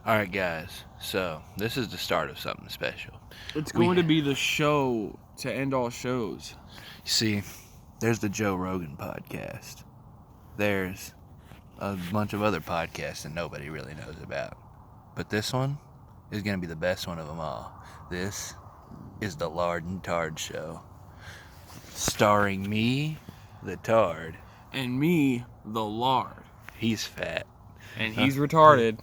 Alright, guys, so this is the start of something special. It's going to be the show to end all shows. See, there's the Joe Rogan podcast. There's a bunch of other podcasts that nobody really knows about. But this one is going to be the best one of them all. This is the Lard and Tard Show. Starring me, the Tard. And me, the Lard. He's fat. And he's retarded.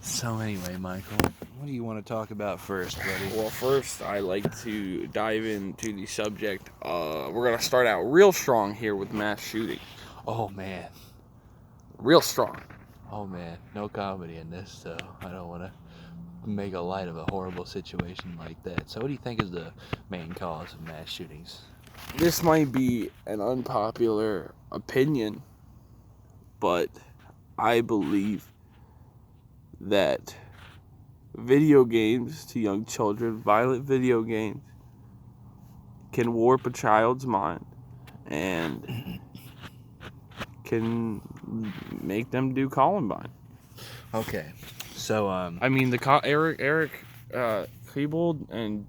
So anyway, Michael, what do you want to talk about first, buddy? Well, first, I like to dive into the subject. We're going to start out real strong here with mass shooting. Oh, man. Real strong. Oh, man. No comedy in this, so I don't want to make a light of a horrible situation like that. So what do you think is the main cause of mass shootings? This might be an unpopular opinion, but I believe that video games to young children, violent video games, can warp a child's mind and can make them do Columbine. Okay, so I mean, Eric Klebold and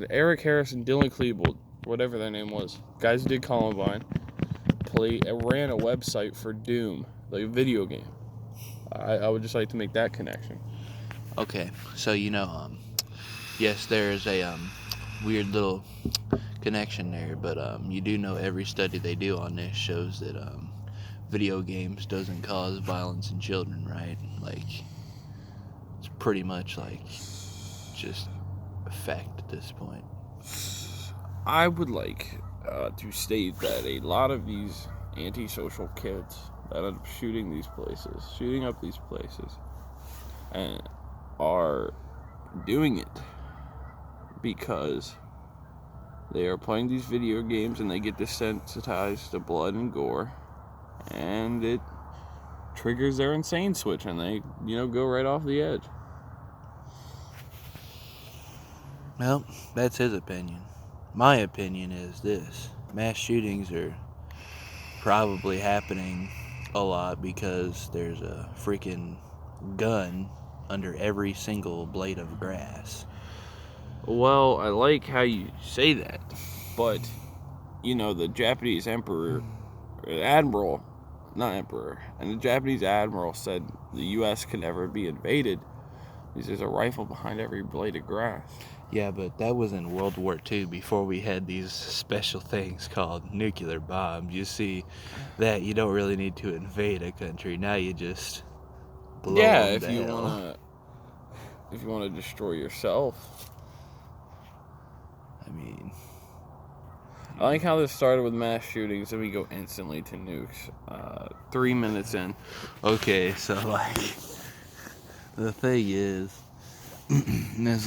Eric Harris and Dylan Klebold, whatever their name was, guys who did Columbine, ran a website for Doom, like a video game. I would just like to make that connection. Okay, so yes, there's a weird little connection there, but you do know every study they do on this shows that video games doesn't cause violence in children, right? Like, it's pretty much like just a fact at this point. I would like to state that a lot of these antisocial kids that end up shooting up these places, and are doing it because they are playing these video games and they get desensitized to blood and gore, and it triggers their insane switch and they, go right off the edge. Well, that's his opinion. My opinion is this: mass shootings are probably happening a lot because there's a freaking gun under every single blade of grass. Well, I like how you say that, but the Japanese and the Japanese admiral said the U.S. could never be invaded because there's a rifle behind every blade of grass. Yeah, but that was in World War II before we had these special things called nuclear bombs. You see that you don't really need to invade a country. Now you just blow them to hell. If you want to destroy yourself. I mean, I like how this started with mass shootings and we go instantly to nukes. 3 minutes in. Okay, so the thing is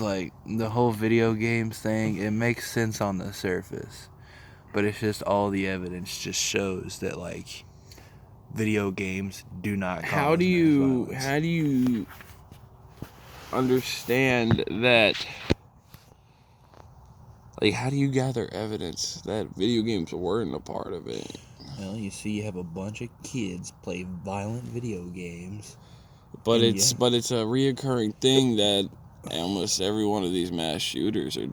like the whole video games thing, it makes sense on the surface, but it's just all the evidence just shows that video games do not cause How do you understand that? How do you gather evidence that video games weren't a part of it? Well, you see, you have a bunch of kids play violent video games, but it's a reoccurring thing that almost every one of these mass shooters are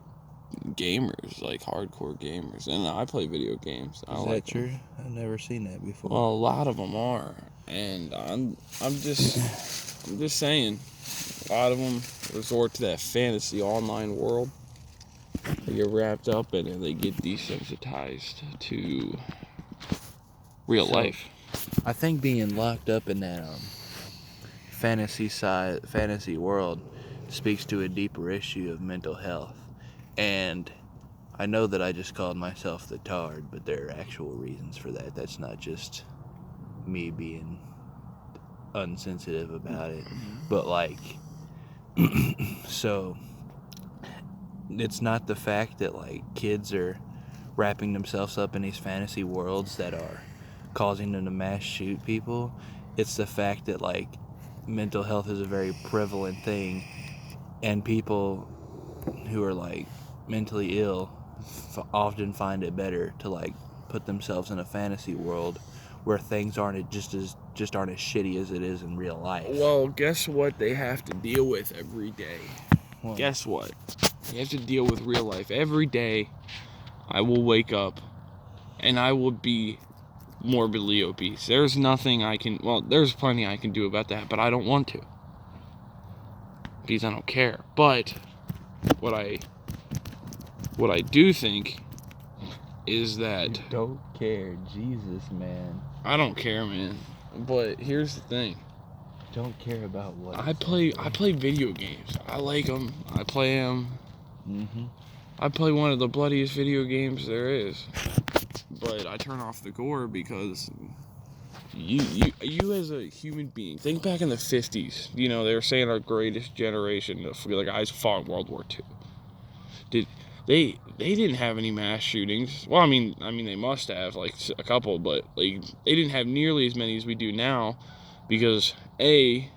gamers, like hardcore gamers, and I play video games. Is that true? I've never seen that before. Well, a lot of them are, and I'm just saying, a lot of them resort to that fantasy online world. They get wrapped up in it, and they get desensitized to real life. I think being locked up in that fantasy world speaks to a deeper issue of mental health. And I know that I just called myself the Tard, but there are actual reasons for that. That's not just me being unsensitive about it. But so it's not the fact that kids are wrapping themselves up in these fantasy worlds that are causing them to mass shoot people. It's the fact that mental health is a very prevalent thing, and people who are mentally ill often find it better to put themselves in a fantasy world where things aren't just as just aren't as shitty as it is in real life. Well, guess what they have to deal with every day? Well, Guess what? They have to deal with real life. Every day, I will wake up, and I will be morbidly obese. There's nothing I can... Well, there's plenty I can do about that, but I don't want to. Because I don't care. But what I do think is that... You don't care. Jesus, man. I don't care, man. But here's the thing. Don't care about what? I play video games. I like them. I play them. Mm-hmm. I play one of the bloodiest video games there is. But I turn off the gore because you as a human being, think back in the 50s. You know, they were saying our greatest generation, the guys who fought in World War II. They didn't have any mass shootings. Well, I mean they must have, like, a couple, but like they didn't have nearly as many as we do now because they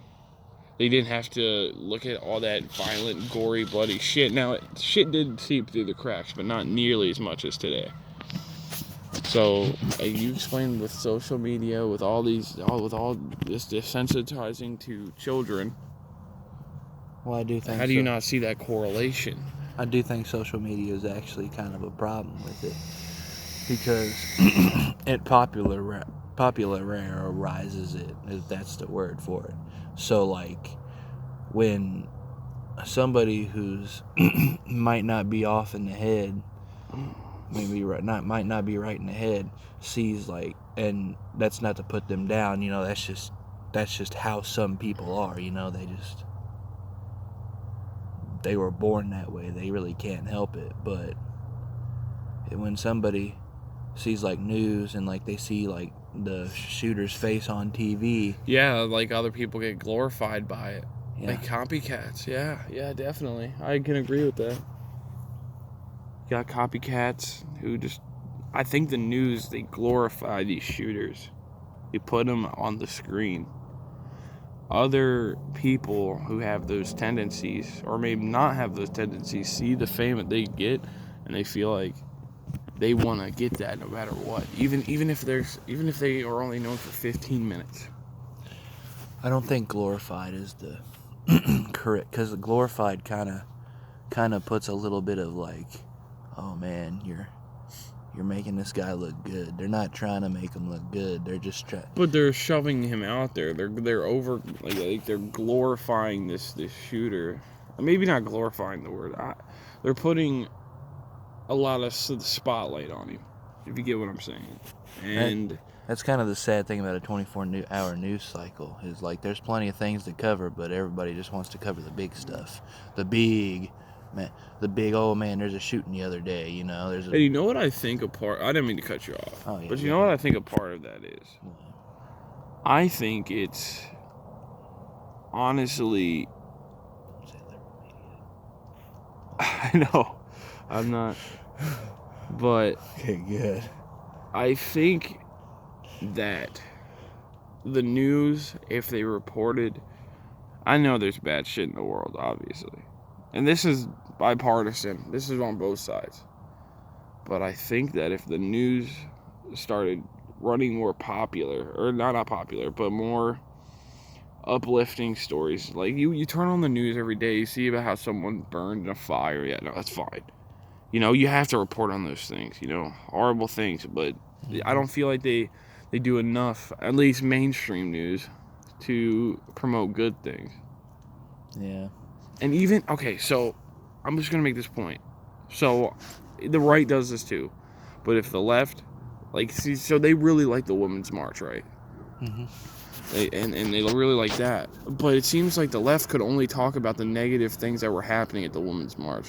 didn't have to look at all that violent, gory, bloody shit. Now, shit did seep through the cracks, but not nearly as much as today. So, you explained with social media, with all this desensitizing to children. Well, I do think. How do you not see that correlation? I do think social media is actually kind of a problem with it because it popularizes it, if that's the word for it. So, like, when somebody who's might not be off in the head, might not be right in the head, sees, like, and that's not to put them down, you know, that's just how some people are, you know, they were born that way. They really can't help it. But when somebody sees, like, news and, like, they see, like, the shooter's face on TV. Yeah, like, other people get glorified by it. Yeah. Like copycats. Yeah, definitely. I can agree with that. You got copycats who just... I think the news, they glorify these shooters. They put them on the screen. Other people who have those tendencies, or maybe not have those tendencies, see the fame that they get, and they feel like they want to get that no matter what, even if they are only known for 15 minutes. I don't think glorified is the correct, because glorified kind of puts a little bit of, like, oh man, you're making this guy look good. They're not trying to make him look good. They're just trying. But they're shoving him out there. They're over, like they're glorifying this shooter. Maybe not glorifying the word. They're putting a lot of spotlight on him, if you get what I'm saying. And that's kind of the sad thing about a 24-hour news cycle is, like, there's plenty of things to cover, but everybody just wants to cover the big stuff. Oh man, there's a shooting the other day, you know. Hey, you know what I think a part... I didn't mean to cut you off. Oh, yeah, but you know what I think a part of that is? Yeah. I think it's... Honestly... I know. I'm not... But... Okay, good. I think that the news, if they reported... I know there's bad shit in the world, obviously. And this is bipartisan. This is on both sides. But I think that if the news started running more popular, or not popular, but more uplifting stories. Like, you turn on the news every day, you see about how someone burned in a fire. Yeah, no, that's fine. You know, you have to report on those things, you know, horrible things. But I don't feel like they do enough, at least mainstream news, to promote good things. Yeah. And even, okay, so I'm just going to make this point. So the right does this too. But if the left, like, see, so they really like the Women's March, right? Mm-hmm. And they really like that. But it seems like the left could only talk about the negative things that were happening at the Women's March.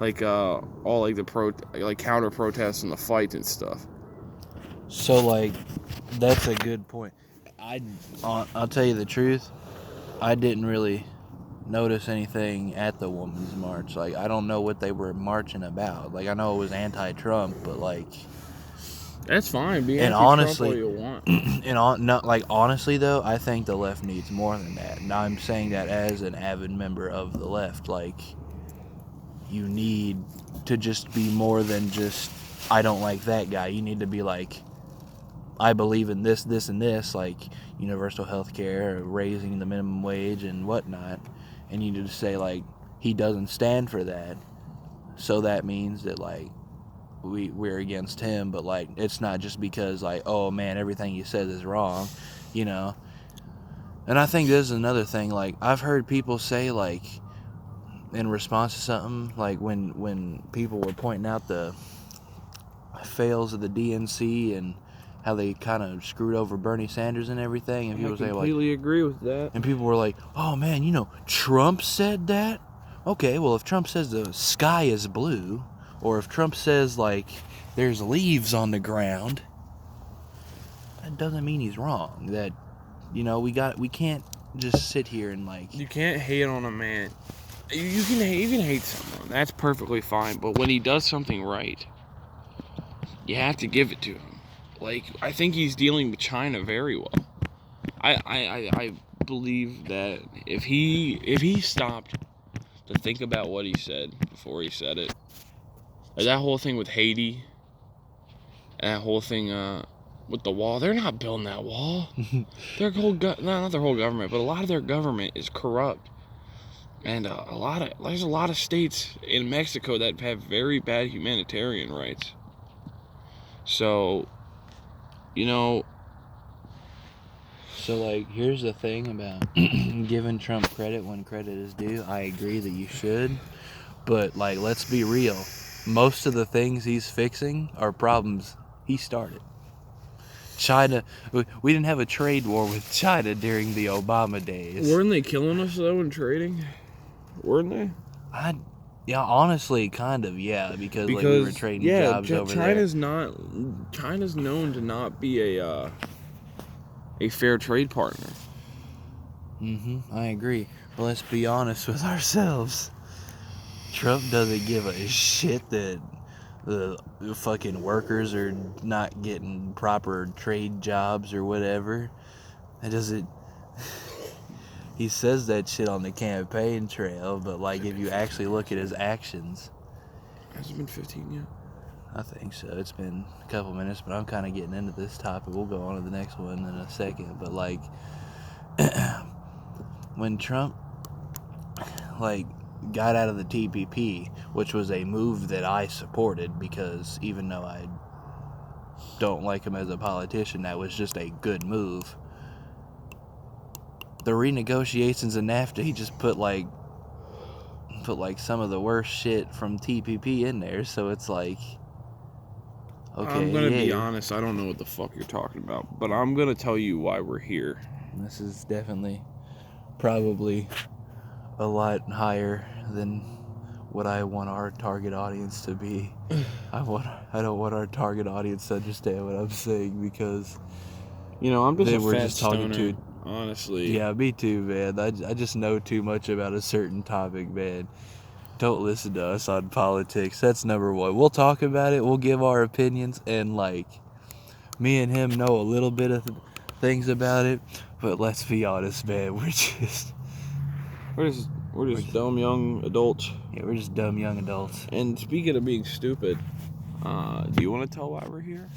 Like, all, like, the counter protests and the fights and stuff. So, like, that's a good point. I'll tell you the truth. I didn't really notice anything at the Women's March. Like, I don't know what they were marching about. Like, I know it was anti-Trump, but, like, that's fine. Be and anti-Trump honestly, all you want. Honestly though, I think the left needs more than that. And I'm saying that as an avid member of the left. Like, you need to just be more than just, I don't like that guy. You need to be like, I believe in this, this, and this, like universal health care, raising the minimum wage, and whatnot, and you just say, like, he doesn't stand for that, so that means that, like, we're against him, but, like, it's not just because, like, oh, man, everything he says is wrong, you know? And I think this is another thing, like, I've heard people say, like, in response to something, like, when people were pointing out the fails of the DNC and how they kind of screwed over Bernie Sanders and everything, and people say, like, completely agree with that. and people were like, oh man, Trump said that? Okay, well, if Trump says the sky is blue, or if Trump says, like, there's leaves on the ground, that doesn't mean he's wrong. That, we can't just sit here and, like, You can't hate on a man. You can hate someone. That's perfectly fine. But when he does something right, you have to give it to him. Like, I think he's dealing with China very well. I believe that if he stopped to think about what he said before he said it, like that whole thing with Haiti, and that whole thing with the wall, they're not building that wall. Their whole not their whole government, but a lot of their government is corrupt, and there's a lot of states in Mexico that have very bad humanitarian rights. So, So, like, here's the thing about giving Trump credit when credit is due. I agree that you should, but, like, let's be real. Most of the things he's fixing are problems he started. China, we didn't have a trade war with China during the Obama days. Weren't they killing us though in trading? Weren't they? Yeah, honestly, kind of, yeah, because like, we were trading jobs over China's known to not be a fair trade partner. I agree. But let's be honest with ourselves. Trump doesn't give a shit that the fucking workers are not getting proper trade jobs or whatever. It doesn't. He says that shit on the campaign trail, but, like, if you actually look at his actions... Has it been 15 yet? I think so. It's been a couple minutes, but I'm kind of getting into this topic. We'll go on to the next one in a second. But, like, when Trump, like, got out of the TPP, which was a move that I supported, because even though I don't like him as a politician, that was just a good move. The renegotiations of NAFTA, he just put some of the worst shit from TPP in there, so it's like, okay, I'm gonna be honest, I don't know what the fuck you're talking about, but I'm gonna tell you why we're here. This is definitely probably a lot higher than what I want our target audience to be. I don't want our target audience to understand what I'm saying, because I'm just a fat just talking stoner, to. honestly. Yeah, me too, man. I just know too much about a certain topic, man. Don't listen to us on politics. That's number one. We'll talk about it. We'll give our opinions, and, like, me and him know a little bit of things about it. But let's be honest, man. We're just dumb young adults. Yeah, we're just dumb young adults. And speaking of being stupid, do you want to tell why we're here?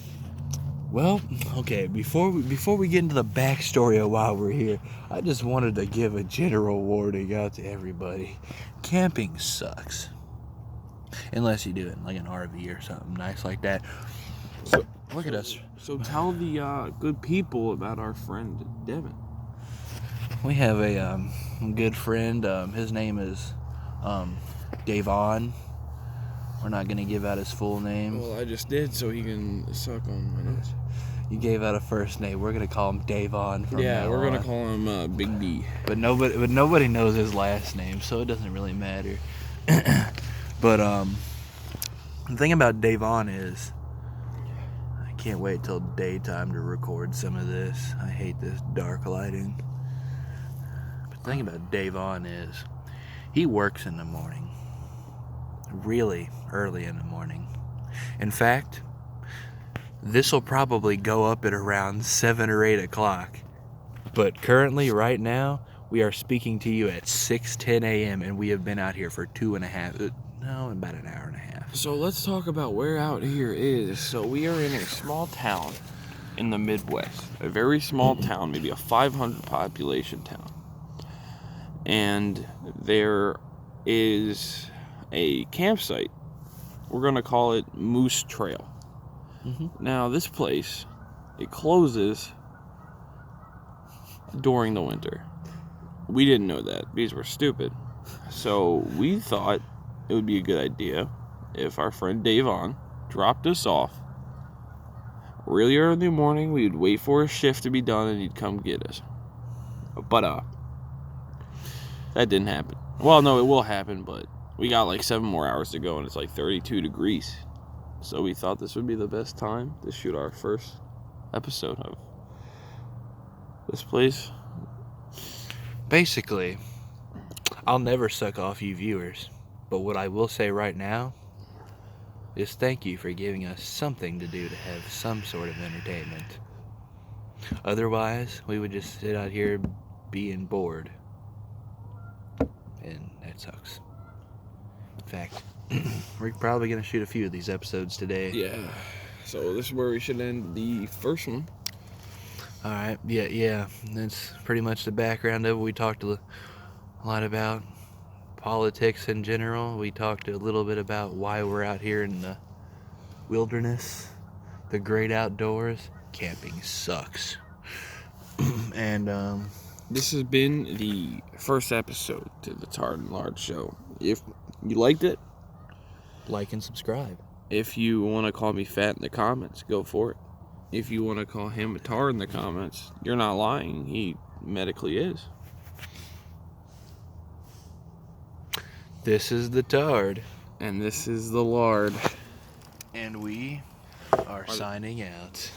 Well, okay, before we get into the backstory of why we're here, I just wanted to give a general warning out to everybody. Camping sucks. Unless you do it in, like, an RV or something nice like that. So, look at us. So tell the good people about our friend Devin. We have a good friend. His name is Davon. We're not going to give out his full name. Well, I just did, so he can suck on my nose. You gave out a first name. We're going to call him Davon from now we're going on. to call him Big D. But nobody knows his last name, so it doesn't really matter. But the thing about Davon is, I can't wait till daytime to record some of this. I hate this dark lighting. But the thing about Davon is, he works in the morning. Really early in the morning. In fact, this will probably go up at around 7 or 8 o'clock. But currently, right now, we are speaking to you at 6:10 a.m. and we have been out here for about an hour and a half. So let's talk about where out here is. So we are in a small town in the Midwest, a very small town, maybe a 500 population town. And there is a campsite. We're going to call it Moose Trail. Now, this place, it closes during the winter. We didn't know that because we're stupid. So we thought it would be a good idea if our friend Davon dropped us off really early in the morning. We'd wait for his shift to be done and he'd come get us. But that didn't happen. Well, no, it will happen, but we got like 7 more hours to go and it's like 32 degrees. So we thought this would be the best time to shoot our first episode of this place. Basically, I'll never suck off you viewers, but what I will say right now is thank you for giving us something to do to have some sort of entertainment. Otherwise, we would just sit out here being bored. And that sucks. In fact, we're probably going to shoot a few of these episodes today. Yeah. So this is where we should end the first one. Alright, yeah. That's pretty much the background of it. We talked a lot about politics in general. We talked a little bit about why we're out here in the wilderness, the great outdoors. Camping sucks. And, this has been the first episode to the Lard and Lard show. If you liked it, like and subscribe. if you want to call me fat in the comments, go for it. If you want to call him a tar in the comments, you're not lying. He medically is. This is the Tard. And this is the Lard. And we are signing out.